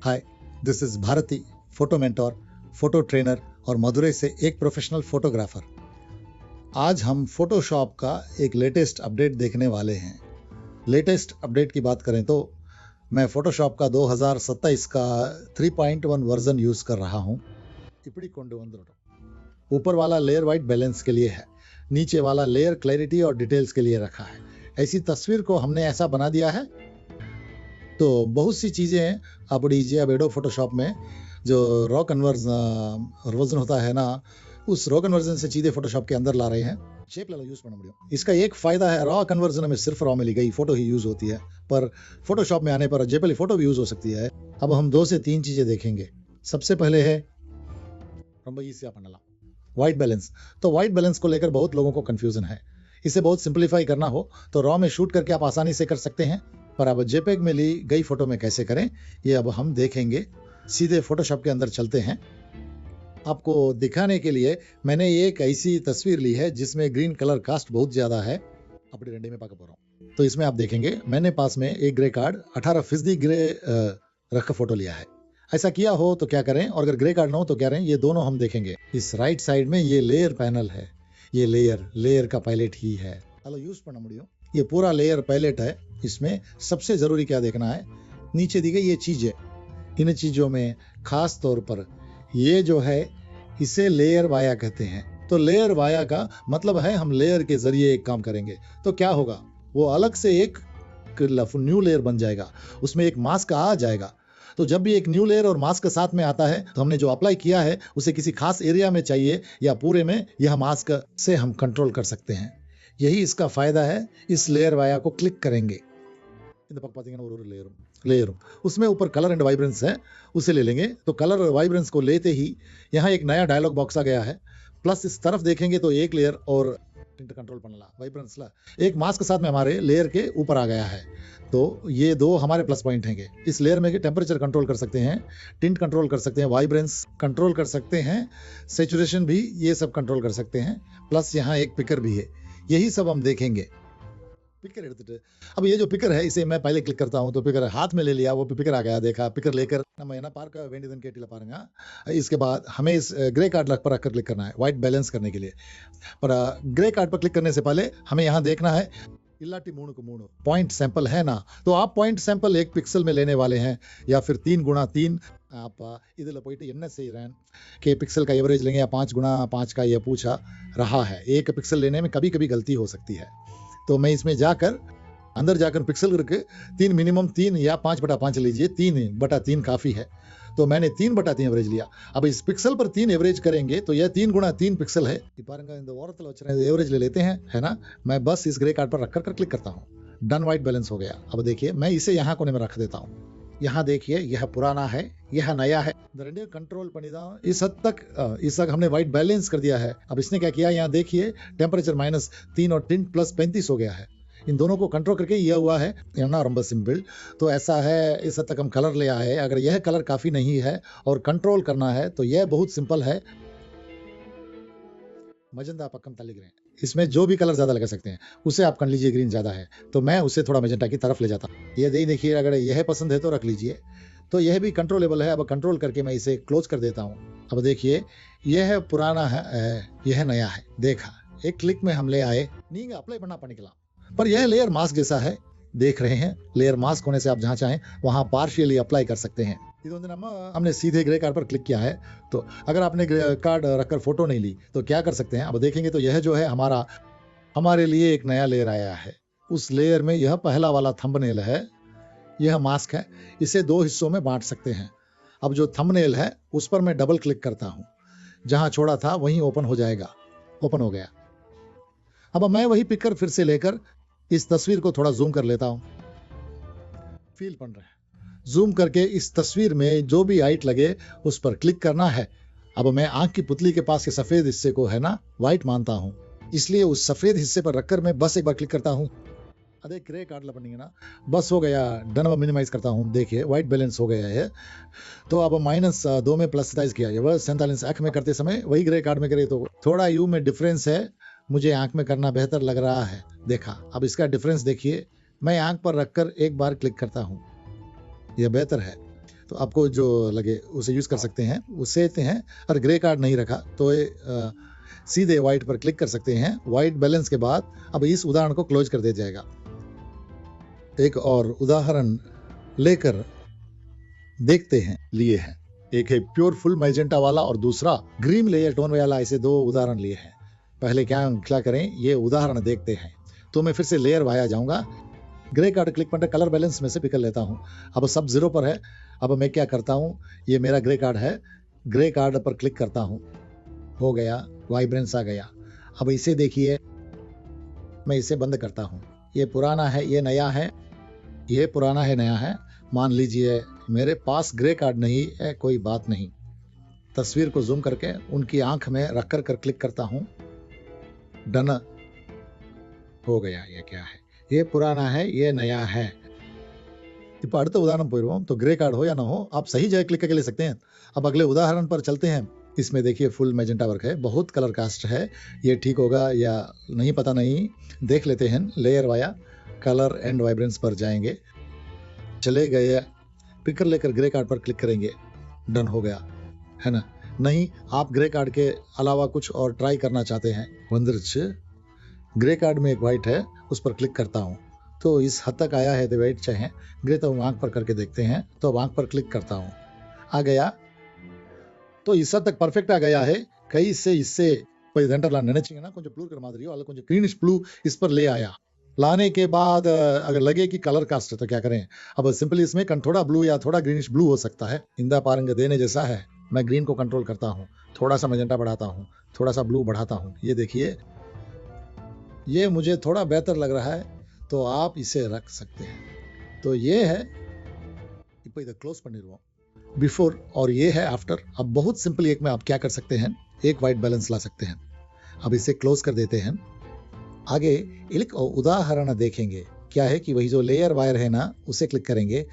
Hi, this is Bharati, photo mentor, photo trainer और मदुरई से एक प्रोफेशनल फोटोग्राफर। आज हम फोटोशॉप का एक लेटेस्ट अपडेट देखने वाले हैं। लेटेस्ट अपडेट की बात करें तो मैं फोटोशॉप का 2027 का 3.1 वर्जन यूज कर रहा हूं। इपड़ी कोंडु वंदिरुट्टोम। ऊपर वाला लेयर वाइट बैलेंस के लिए है, नीचे वाला लेयर क्लैरिटी और डिटेल्स के लिए रखा है। ऐसी तस्वीर को हमने ऐसा बना दिया है। तो बहुत सी चीजें हैं अपनी अब एडो फोटोशॉप में जो रॉ कन्वर्जन होता है ना, उस रॉ कन्वर्जन से चीजें फोटोशॉप के अंदर ला रहे हैं। शेप यूज பண்ண முடியும்। इसका एक फायदा है, रॉ कन्वर्जन में सिर्फ रॉ मिली गई फोटो ही यूज होती है, पर फोटोशॉप में आने पर जेपीजी फोटो भी यूज हो सकती है। अब हम 2 से 3 चीजें देखेंगे। सबसे पहले है व्हाइट बैलेंस। तो व्हाइट बैलेंस को लेकर बहुत लोगों को कंफ्यूजन है। इसे बहुत सिंपलीफाई करना हो तो रॉ में शूट करके आप आसानी से कर सकते हैं, पर अब जेपेग में ली गई फोटो में कैसे करें ये अब हम देखेंगे। सीधे फोटोशॉप के अंदर चलते हैं। आपको दिखाने के लिए मैंने एक ऐसी तस्वीर ली है जिसमें ग्रीन कलर कास्ट बहुत ज्यादा है। अपने रेंडे में पाकर पा रहा हूं। तो इसमें आप देखेंगे मैंने पास में एक ग्रे कार्ड 18% ग्रे रख फोटो लिया है। ऐसा किया हो तो क्या करें, और अगर ग्रे कार्ड ना हो तो क्या करें, ये दोनों हम देखेंगे। इस राइट साइड में ये लेयर पैनल है, ये लेयर का पायलट ही है। हेलो यूज பண்ண முடியும்। ये पूरा लेयर पायलट है। इसमें सबसे जरूरी क्या देखना है, नीचे दी गई ये चीजें, इन चीजों में खास तौर पर ये जो है इसे लेयर वाया कहते हैं। तो लेयर वाया का मतलब है हम लेयर के जरिए एक काम करेंगे तो क्या होगा, वो अलग से एक न्यू लेयर बन जाएगा, उसमें एक मास्क आ जाएगा। तो जब भी एक न्यू लेयर और मास्क साथ में आता है तो हमने जो अप्लाई किया है उसे किसी खास एरिया में चाहिए या पूरे में, यह मास्क से हम कंट्रोल कर सकते हैं। यही इसका फायदा है। इस लेयर वाया को क्लिक करेंगे, लेयर उसमें ऊपर कलर एंड वाइब्रेंस है, उसे ले लेंगे। तो कलर वाइब्रेंस को लेते ही यहाँ एक नया डायलॉग बॉक्स आ गया है। प्लस इस तरफ देखेंगे तो एक लेयर और कंट्रोल पड़ला वाइब्रेंस ला एक मास्क साथ में हमारे लेयर के ऊपर आ गया है। तो ये दो हमारे प्लस पॉइंट हैं। इस लेयर में टेम्परेचर कंट्रोल कर सकते हैं, टिंट कंट्रोल कर सकते हैं, वाइब्रेंस कंट्रोल कर सकते हैं, सैचुरेशन भी ये सब कंट्रोल कर सकते हैं। प्लस यहाँ एक पिकर भी है। यही सब हम देखेंगे। पिकर எடுத்துட்டு अब ये जो पिकर है इसे मैं पहले क्लिक करता हूं तो पिकर हाथ में ले लिया, वो पिकर आ गया। देखा पिकर लेकर நம்ம என்ன பார்க்க வேண்டியதுன்னு கேட்டில பாருங்க। इसके बाद हमें इस ग्रे कार्ड पर रखकर क्लिक करना है व्हाइट बैलेंस करने के लिए। पर ग्रे कार्ड पर क्लिक करने से पहले हमें यहाँ देखना है इलाटी 3 को 3 पॉइंट सैंपल है ना, तो आप पॉइंट सैंपल 1 पिक्सल में लेने वाले हैं या फिर 3x3 आप इधर போயிட்டு என்ன செய்றேன் के पिक्सल का एवरेज लेंगे या 5x5 का, ये पूछा रहा है। 1 पिक्सल लेने में कभी कभी गलती हो सकती है। तो मैं इसमें जाकर अंदर जाकर पिक्सल करके 3 मिनिमम 3 या 5/5 लीजिए, 3/3 काफी है। तो मैंने 3/3 एवरेज लिया। अब इस पिक्सल पर 3 एवरेज करेंगे तो यह 3x3 पिक्सल है। एवरेज ले लेते हैं, है ना। मैं बस इस ग्रे कार्ड पर रखकर कर क्लिक करता हूँ। डन व्हाइट बैलेंस हो गया। अब देखिए मैं इसे यहाँ कोने में रख देता हूँ। यहाँ देखिए यह पुराना है, यह नया है। कंट्रोल पड़ेगा। इस हद तक हमने व्हाइट बैलेंस कर दिया है। अब इसने क्या किया, यहाँ देखिए टेम्परेचर -3 और टिंट +35 हो गया है। इन दोनों को कंट्रोल करके यह हुआ है ना, रंबा सिंपल। तो ऐसा है, इस हद तक हम कलर ले आए। अगर यह कलर काफी नहीं है और कंट्रोल करना है तो यह बहुत सिंपल है। मजेंटा पक्कम तल्ली ग्रीन, इसमें जो भी कलर ज्यादा लगा सकते हैं उसे आप कर लीजिए। ग्रीन ज्यादा है तो मैं उसे थोड़ा मजेंटा की तरफ ले जाता हूँ। ये देखिए अगर यह पसंद है तो रख लीजिए। तो यह भी कंट्रोलेबल है। अब कंट्रोल करके मैं इसे क्लोज कर देता हूँ। अब देखिए यह पुराना है, यह नया है। देखा, एक क्लिक में हम ले आए। नहीं अप्लाई करना पड़ेगा, पर यह लेयर मास्क जैसा है। देख रहे हैं, लेयर मास्क होने से आप जहां चाहें वहां पार्शियली अप्लाई कर सकते हैं। हमने सीधे ग्रे कार्ड पर क्लिक किया है। तो अगर आपने ग्रे कार्ड रखकर फोटो नहीं ली तो क्या कर सकते हैं, अब देखेंगे तो यह जो है हमारे लिए एक नया लेयर आया है। उस लेयर में यह पहला वाला थंबनेल है, यह मास्क है। इसे 2 हिस्सों में बांट सकते हैं। अब जो थंबनेल है उस पर मैं डबल क्लिक करता हूं, जहां छोड़ा था वहीं ओपन हो जाएगा। ओपन हो गया। अब मैं वही पिकर फिर से लेकर इस तस्वीर को थोड़ा जूम कर लेता हूं। फील बन रहा है। जूम करके इस तस्वीर में जो भी हाइट लगे उस पर क्लिक करना है। अब मैं आंख की पुतली के पास के सफेद हिस्से को है ना व्हाइट मानता हूं, इसलिए उस सफेद हिस्से पर रखकर मैं बस एक बार क्लिक करता हूं। अरे ग्रे कार्ड लपनेंगे ना, बस हो गया। डन। अब मिनिमाइज करता हूं। देखिए व्हाइट बैलेंस हो गया है। तो अब -2 में +27 किया। ये 47 आंख में करते समय वही ग्रे कार्ड में करे तो थोड़ा यू में डिफरेंस है। मुझे आंख में करना बेहतर लग रहा है। देखा, अब इसका डिफरेंस देखिए। मैं आंख पर रखकर एक बार क्लिक करता हूं, यह बेहतर है। तो आपको जो लगे उसे यूज़ कर सकते हैं, उसे लेते हैं। और ग्रे कार्ड नहीं रखा तो सीधे वाइट पर क्लिक कर सकते हैं। वाइट बैलेंस के बाद अब इस उदाहरण को क्लोज कर दिया जाएगा। एक और उदाहरण लेकर देखते हैं, लिए हैं। एक है प्योर फुल मैजेंटा वाला और दूसरा ग्रीन लेयर टोन वाला, ऐसे दो उदाहरण लिए हैं। पहले क्या करें, ये उदाहरण देखते हैं। तो मैं फिर से लेयर वाया जाऊंगा, ग्रे कार्ड क्लिक पर कलर बैलेंस में से पिक कर लेता हूं। अब सब 0 पर है। अब मैं क्या करता हूं, ये मेरा ग्रे कार्ड है, ग्रे कार्ड पर क्लिक करता हूं, हो गया, वाइब्रेंस आ गया। अब इसे देखिए, मैं इसे बंद करता हूं। ये पुराना है, ये नया है, ये पुराना है, नया है। मान लीजिए मेरे पास ग्रे कार्ड नहीं है, कोई बात नहीं। तस्वीर को जूम करके उनकी आंख में रख कर क्लिक करता हूं, डन हो गया। ये क्या है, ये पुराना है, ये नया है। இப்போ அடுத்த உதாரணம் போயிடுவோம்। तो ग्रे कार्ड हो या ना हो, आप सही जगह क्लिक करके ले सकते हैं। अब अगले उदाहरण पर चलते हैं। इसमें देखिए फुल मैजेंटा वर्क है, बहुत कलर कास्ट है। ये ठीक होगा या नहीं पता नहीं, देख लेते हैं। Layer via colour and vibrance पर जाएंगे, चले गए, पिकर लेकर ग्रे कार्ड पर क्लिक करेंगे, डन हो गया, है ना। नहीं, आप ग्रे कार्ड के अलावा कुछ और ट्राई करना चाहते हैं, वंदरच ग्रे कार्ड में एक वाइट है, उस पर क्लिक करता हूँ। तो इस हद तक आया है, तो वाइट चाहे ग्रे, तो आंख पर करके देखते हैं। तो आंख पर क्लिक करता हूँ, आ गया। तो इस हद तक परफेक्ट आ गया है। कई से इससे நினைச்சீங்கன்னா கொஞ்சம் ப்ளூ இருக்கிற மாதிரியோ அல்லது கொஞ்சம் ग्रीनिश ब्लू इस पर ले आया। लाने के बाद अगर लगे कि कलर कास्ट है तो क्या करें, अब सिंपली इसमें थोड़ा ब्लू या थोड़ा ग्रीनिश ब्लू हो सकता है। इंदा पारंग देने जैसा है। मैं ग्रीन को कंट्रोल करता हूँ, थोड़ा सा मैजेंटा बढ़ाता हूँ, थोड़ा सा ब्लू बढ़ाता हूँ। ये देखिए, ये मुझे थोड़ा बेहतर लग रहा है, तो आप इसे रख सकते हैं। तो ये है, இப்போ इधर क्लोज பண்ணிடுவோம், बिफोर, और ये है आफ्टर। अब बहुत सिंपल एक में आप क्या कर सकते हैं, एक वाइट बैलेंस ला सकते हैं। अब इसे क्लोज कर देते हैं। आगे एक उदाहरण देखेंगे। क्या है कि वही जो लेयर वायर है ना, उसे क्लिक करेंगे,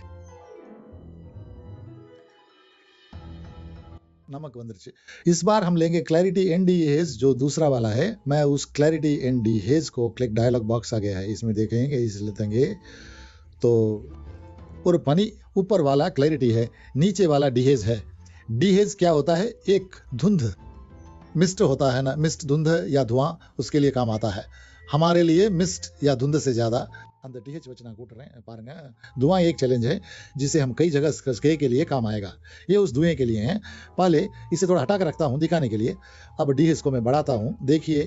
नमक वंदरचे। इस बार हम लेंगे क्लैरिटी एंड हेज, जो दूसरा वाला है। मैं उस क्लैरिटी एंड हेज को क्लिक, डायलॉग बॉक्स आ गया है, इसमें देखेंगे, इस लेतेंगे। तो और पानी ऊपर वाला क्लैरिटी है, नीचे वाला डीहेज है। डीहेज क्या होता है, एक धुंध, मिस्ट होता है ना, मिस्ट धुंध या धुआं, उसके लिए काम आता है। हमारे लिए मिस्ट या धुंध से ज्यादा அந்த டிஹெச் வச்சு நான் கூட்டுறேன் பாருங்க। धुआं एक चैलेंज है जिसे हम कई जगह के लिए काम आएगा। ये उस धुएं के लिए है। पहले इसे थोड़ा हटा कर रखता हूं दिखाने के लिए। अब डीहेच को मैं बढ़ाता हूं, देखिए,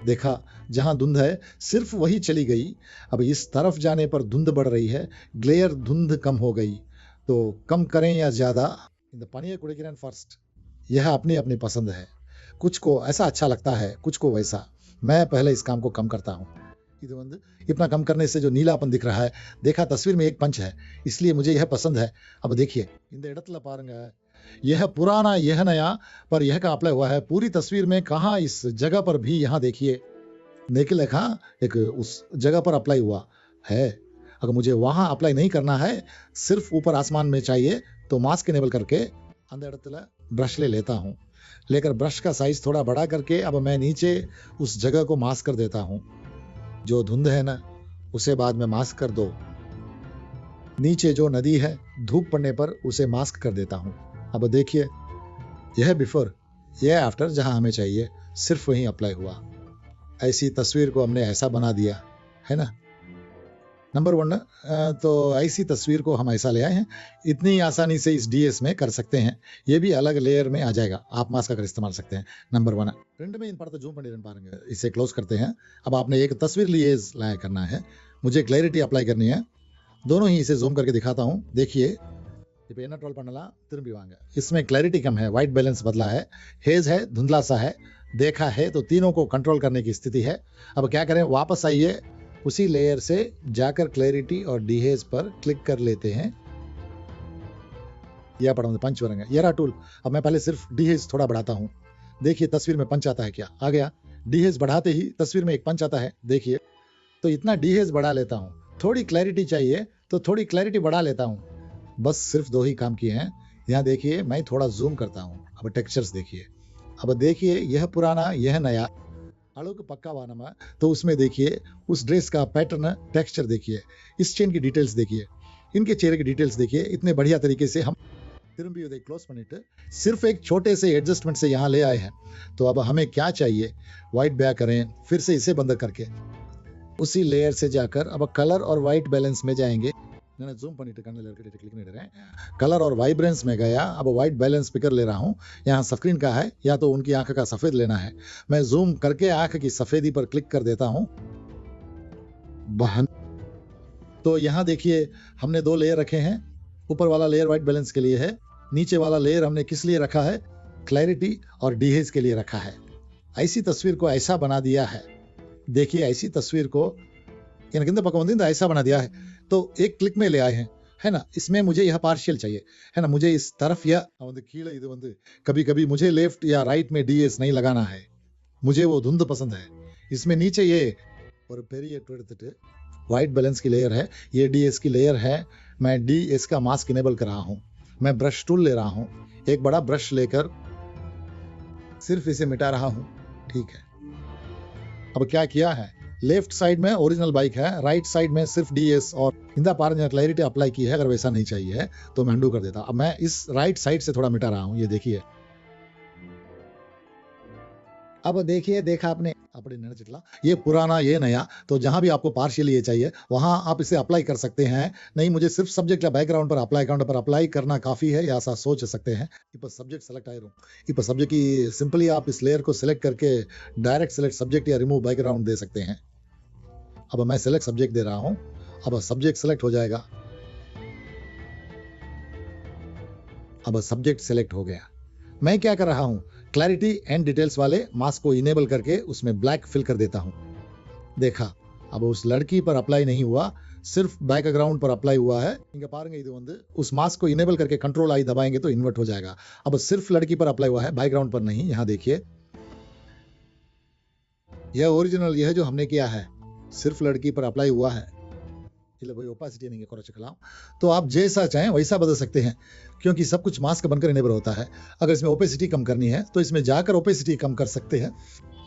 देखा, जहां धुंध है सिर्फ वही चली गई। अब इस तरफ जाने पर धुंध बढ़ रही है, ग्लेयर धुंध कम हो गई। तो कम करें या ज्यादा, இந்த பனியை குடிக்கிறேன் फर्स्ट, यह अपनी अपनी पसंद है। कुछ को ऐसा अच्छा लगता है, कुछ को वैसा। मैं पहले इस काम को कम करता हूँ। இது வந்து इतना कम करने से जो नीलापन दिख रहा है, देखा तस्वीर में एक पंच है, इसलिए मुझे यह पसंद है। अब देखिए, இந்த இடத்துல பாருங்க, यह पुराना, यह नया, पर यह का अप्लाई हुआ है पूरी तस्वीर में। कहा इस जगह पर भी, यहाँ देखिए, नेके लिखा एक उस जगह पर अप्लाई हुआ है। अगर मुझे वहां अप्लाई नहीं करना है, सिर्फ ऊपर आसमान में चाहिए, तो मास्क इनेबल करके அந்த இடத்துல ब्रश ले लेता हूँ। लेकर ब्रश का साइज थोड़ा बड़ा करके अब मैं नीचे उस जगह को मास्क कर देता हूँ। जो धुंध है ना, उसे बाद में मास्क कर दो। नीचे जो नदी है, धूप पड़ने पर उसे मास्क कर देता हूं। अब देखिए, यह बिफोर, यह आफ्टर, जहां हमें चाहिए सिर्फ वहीं अप्लाई हुआ। ऐसी तस्वीर को हमने ऐसा बना दिया है ना, नंबर 1। तो ऐसी तस्वीर को हम ऐसा ले आए हैं। इतनी आसानी से इस डीएस में कर सकते हैं। ये भी अलग लेयर में आ जाएगा, आप मास्क का इस्तेमाल सकते हैं। नंबर 1 ரெண்டு में इन पड़ता जूम பண்ணிரன் பாருங்க। इसे क्लोज करते हैं। अब आपने एक तस्वीर लिए लाया करना है, मुझे क्लैरिटी अप्लाई करनी है। दोनों ही इसे जूम करके दिखाता हूं, देखिए। இப்போ என்ன ட்ரோல் பண்ணலாம், திரும்பி வாங்க। इसमें क्लैरिटी कम है, वाइट बैलेंस बदला है, हेज है, धुंधला सा है, देखा है। तो तीनों को कंट्रोल करने की स्थिति है। अब क्या करें, वापस आइए, उसी लेयर से जाकर क्लैरिटी और डीहेज पर क्लिक कर लेते हैं। यह पड़ा पंच वरेंगे, येरा टूल। अब मैं पहले सिर्फ डीहेज थोड़ा बढ़ाता हूं, देखिए तस्वीर में पंच आता है, क्या आ गया। डीहेज बढ़ाते ही तस्वीर में एक पंच आता है, देखिए। तो इतना डीहेज बढ़ा लेता हूं। थोड़ी क्लैरिटी चाहिए तो थोड़ी क्लैरिटी बढ़ा लेता हूं। बस सिर्फ 2 ही काम किए हैं। यहाँ देखिए, मैं थोड़ा जूम करता हूं। अब टेक्सचर्स देखिए, अब देखिए, यह पुराना, यह नया, அளவுக்கு பக்காவா நம்ம। तो उसमें देखिए, उस ड्रेस का पैटर्न, टेक्सचर देखिए, इस चेन की डिटेल्स देखिए। इनके चेहरे की डिटेल्स देखिए, इतने बढ़िया तरीके से हम திரும்பி இதை க்ளோஸ் பண்ணிட்டு सिर्फ एक छोटे से एडजस्टमेंट से यहाँ ले आए हैं। तो अब हमें क्या चाहिए, वाइट बैक करें, फिर से इसे बंद करके उसी लेयर से जाकर अब कलर और वाइट बैलेंस में जाएंगे। मैंने जूम பண்ணிட்டு கண்ணில் இருக்கிற क्लिक नहीं दे रहे हैं। कलर और वाइब्रेंस में गया, अब वाइट बैलेंस पिकर ले रहा हूँ। यहाँ स्क्रीन का है या तो उनकी आंख का सफेद लेना है, मैं जूम करके आंख की सफेदी पर क्लिक कर देता हूँ। तो यहाँ देखिए हमने दो लेयर रखे हैं। ऊपर वाला लेयर वाइट बैलेंस के लिए है, नीचे वाला लेयर हमने किस लिए रखा है, क्लैरिटी और डीहेज के लिए रखा है। ऐसी तस्वीर को ऐसा बना दिया है, देखिए ऐसी तस्वीर को எனக்கு இந்த பக்கம் வந்து இந்த ऐसा बना दिया है, तो एक क्लिक में ले आए हैं, है ना। इसमें मुझे यह पार्शियल चाहिए, है ना, मुझे इस तरफ या வந்து கீழே இது வந்து कभी कभी मुझे लेफ्ट या राइट में डीएस नहीं लगाना है, मुझे वो धुंध पसंद है। इसमें नीचे ये ஒரு பெரிய எடுத்துட்டு वाइट बैलेंस की लेयर है, ये डीएस की लेयर है। मैं डीएस का मास्क इनेबल कर रहा हूं। मैं ब्रश टूल ले रहा हूं, एक बड़ा ब्रश लेकर सिर्फ इसे मिटा रहा हूं। ठीक है, अब क्या किया है, लेफ्ट साइड में ओरिजिनल बाइक है, राइट साइड में सिर्फ डीएस और इंदा पार क्लैरिटी अप्लाई की है। अगर वैसा नहीं चाहिए तो मैं अंडू कर देता। अब मैं इस राइट साइड से थोड़ा मिटा रहा हूं, ये देखिए। अब देखिए, देखा आपने अपने निனைச்சிட்டலாம், ये पुराना ये नया, तो जहां भी आपको पार्शियली ये चाहिए वहां आप इसे अप्लाई कर सकते हैं। नहीं मुझे सिर्फ सब्जेक्ट या बैकग्राउंड पर अप्लाई करना काफी है, या ऐसा सोच सकते हैं। இப்போ सब्जेक्ट सेलेक्ट ஆயிரும்। இப்போ सब्जेक्ट की सिंपली आप इस लेयर को सिलेक्ट करके डायरेक्ट सेलेक्ट सब्जेक्ट या रिमूव बैकग्राउंड दे सकते हैं। अब मैं सेलेक्ट सब्जेक्ट दे रहा हूं, अब सब्जेक्ट सेलेक्ट हो जाएगा। अब सब्जेक्ट सेलेक्ट हो गया। मैं क्या कर रहा हूं, क्लैरिटी एंड डिटेल्स वाले मास्क को इनेबल करके उसमें ब्लैक फिल कर देता हूं। देखा, अब उस लड़की पर अप्लाई नहीं हुआ, सिर्फ बैकग्राउंड पर अप्लाई हुआ है। இங்க பாருங்க, இது வந்து उस मास्क को इनेबल करके कंट्रोल आई दबाएंगे तो इन्वर्ट हो जाएगा। अब सिर्फ लड़की पर अप्लाई हुआ है, बैकग्राउंड पर नहीं। यहां देखिए, यह ओरिजिनल, यह जो हमने किया है सिर्फ लड़की पर अप्लाई हुआ है। இல்லை போய் ஒப்பாசிட்டி நீங்கள் குறைச்சிக்கலாம்। तो आप जैसा चाहें वैसा बदल सकते हैं, क्योंकि सब कुछ मास्क बनकर इनेबल होता है। अगर इसमें ओपेसिटी कम करनी है तो इसमें जाकर ओपेसिटी कम कर सकते हैं।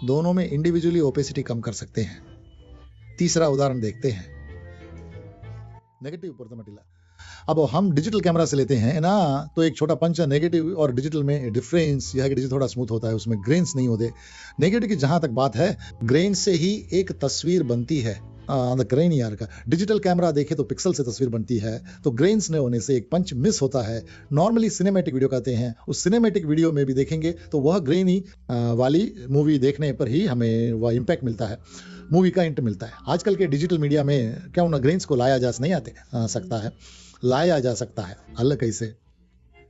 दोनों में इंडिविजुअली ओपेसिटी कम कर सकते हैं। तीसरा उदाहरण देखते हैं, नेगेटिव பொறுத்த மட்டும் இல்லை। अब हम डिजिटल कैमरा से लेते हैं ना, तो एक छोटा पंच है। नेगेटिव और डिजिटल में डिफरेंस यह है कि डिजिटल थोड़ा स्मूथ होता है, उसमें ग्रेन्स नहीं होते। नेगेटिव की जहां तक बात है, ग्रेन से ही एक तस्वीर बनती है। அந்த ग्रेन यार का डिजिटल कैमरा देखे तो पिक्सल से तस्वीर बनती है, तो ग्रेन्स न होने से एक पंच मिस होता है। नॉर्मली सिनेमैटिक वीडियो कहते हैं, उस सिनेमैटिक वीडियो में भी देखेंगे तो वह ग्रेनी वाली मूवी देखने पर ही हमें वह इम्पैक्ट मिलता है, मूवी का इंट मिलता है। आजकल के डिजिटल मीडिया में क्या उन ग्रेन्स को लाया जा नहीं आते सकता है, लाया जा सकता है। अलग कैसे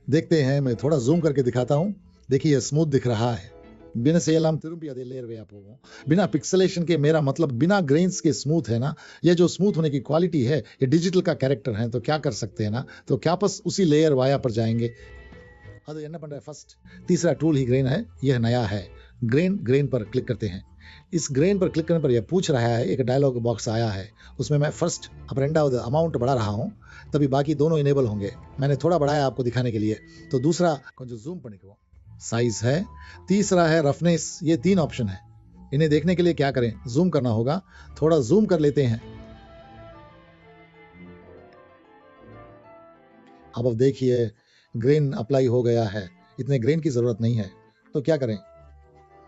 देखते हैं, मैं थोड़ा जूम करके दिखाता हूँ। देखिए स्मूथ दिख रहा है, बिना செய்யலாம் திரும்பி அதே लेयर वे போவோம்। बिना पिक्सेलेशन के, मेरा मतलब बिना ग्रेन्स के स्मूथ है ना। ये जो स्मूथ होने की क्वालिटी है, ये डिजिटल का कैरेक्टर है। तो क्या कर सकते हैं ना, तो क्या बस उसी लेयर वाया पर जाएंगे। அது என்ன பண்ற, फर्स्ट तीसरा टूल ही ग्रेन है, यह नया है। ग्रेन पर क्लिक करते हैं। इस ग्रेन पर क्लिक करने पर यह पूछ रहा है, एक डायलॉग बॉक्स आया है, उसमें मैं फर्स्ट अब ரெண்டாவது अमाउंट बढ़ा रहा हूँ, तभी बाकी दोनों इनेबल होंगे। मैंने थोड़ा बढ़ाया आपको दिखाने के लिए। तो दूसरा கொஞ்சம் जूम பண்ணிக்குவோம், साइज है। तीसरा है रफनेस। ये तीन ऑप्शन है। इन्हें देखने के लिए क्या करें, जूम करना होगा। थोड़ा जूम कर लेते हैं। अब देखिए ग्रेन अप्लाई हो गया है, इतने ग्रेन की जरूरत नहीं है। तो क्या करें,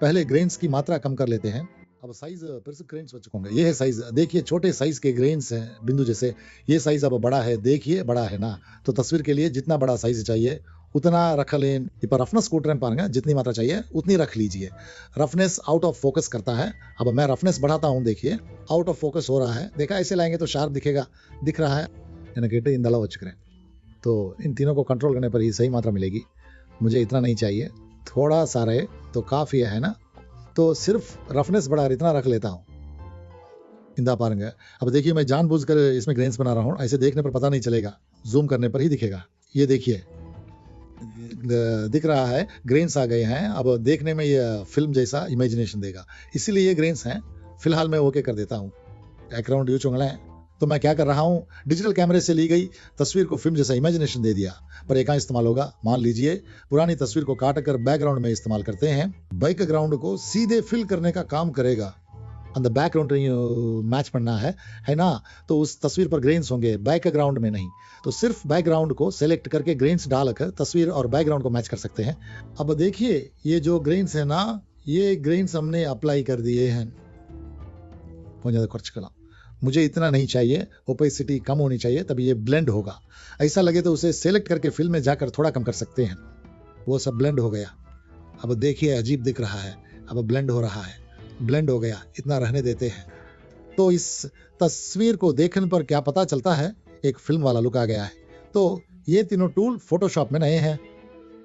पहले ग्रेन्स की मात्रा कम कर लेते हैं। अब साइज फिर से ग्रेन्स वचूंगा, ये है साइज। देखिए छोटे साइज के ग्रेन्स हैं, बिंदु जैसे। ये साइज अब बड़ा है, देखिए बड़ा है ना। तो तस्वीर के लिए जितना बड़ा साइज चाहिए उतना रख लें। இப்போ रफनेस கூட்டுறேன் பாருங்க, जितनी मात्रा चाहिए उतनी रख लीजिए। रफनेस आउट ऑफ फोकस करता है। अब मैं रफनेस बढ़ाता हूं, देखिए आउट ऑफ फोकस हो रहा है। देखा, ऐसे लाएंगे तो शार्प दिखेगा, दिख रहा है। मैंने கேட்டு இந்த அளவு வச்சுக்கிறேன்। तो इन तीनों को कंट्रोल करने पर ही सही मात्रा मिलेगी। मुझे इतना नहीं चाहिए, थोड़ा सा रहे तो काफी है ना। तो सिर्फ रफनेस बढ़ा इतना रख लेता हूं। इंदा पारुंग, अब देखिए मैं जानबूझकर इसमें ग्रेन्स बना रहा हूं, ऐसे देखने पर पता नहीं चलेगा, जूम करने पर ही दिखेगा। ये देखिए दिख रहा है, ग्रेन्स आ गए हैं। अब देखने में ये फिल्म जैसा इमेजिनेशन देगा, इसीलिए ये ग्रेन्स हैं। फिलहाल मैं ओके कर देता हूँ। बैकग्राउंड यूज होंगे। तो मैं क्या कर रहा हूँ, डिजिटल कैमरे से ली गई तस्वीर को फिल्म जैसा इमेजिनेशन दे दिया। पर एक इस्तेमाल होगा, मान लीजिए पुरानी तस्वीर को काट कर बैकग्राउंड में इस्तेमाल करते हैं। बैकग्राउंड को सीधे फिल करने का काम करेगा। அந்த बैकग्राउंड मैच பண்ணना है ना, तो उस तस्वीर पर ग्रेन्स होंगे, बैकग्राउंड में नहीं। तो सिर्फ बैकग्राउंड को सेलेक्ट करके ग्रेन्स डालकर तस्वीर और बैकग्राउंड को मैच कर सकते हैं। अब देखिए ये जो ग्रेन्स है ना, ये ग्रेन्स हमने अप्लाई कर दिए हैं। கொஞ்சம் அதை குறைச்சிக்கலாம்। मुझे इतना नहीं चाहिए, ओपेसिटी कम होनी चाहिए, तभी ये ब्लेंड होगा। ऐसा लगे तो उसे सेलेक्ट करके फिल्म में जाकर थोड़ा कम कर सकते हैं। वो सब ब्लेंड हो गया। अब देखिए अजीब दिख रहा है, अब ब्लेंड हो रहा है, ब्लेंड हो गया, इतना रहने देते हैं। तो इस तस्वीर को देखने पर क्या पता चलता है, एक फिल्म वाला लुक आ गया है। तो ये तीनों टूल फोटोशॉप में नए हैं।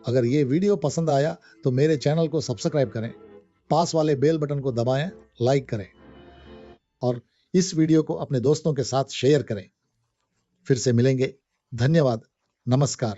अगर ये वीडियो पसंद आया तो मेरे चैनल को सब्सक्राइब करें, पास वाले बेल बटन को दबाएं, लाइक करें और इस वीडियो को अपने दोस्तों के साथ शेयर करें। फिर से मिलेंगे। धन्यवाद। नमस्कार।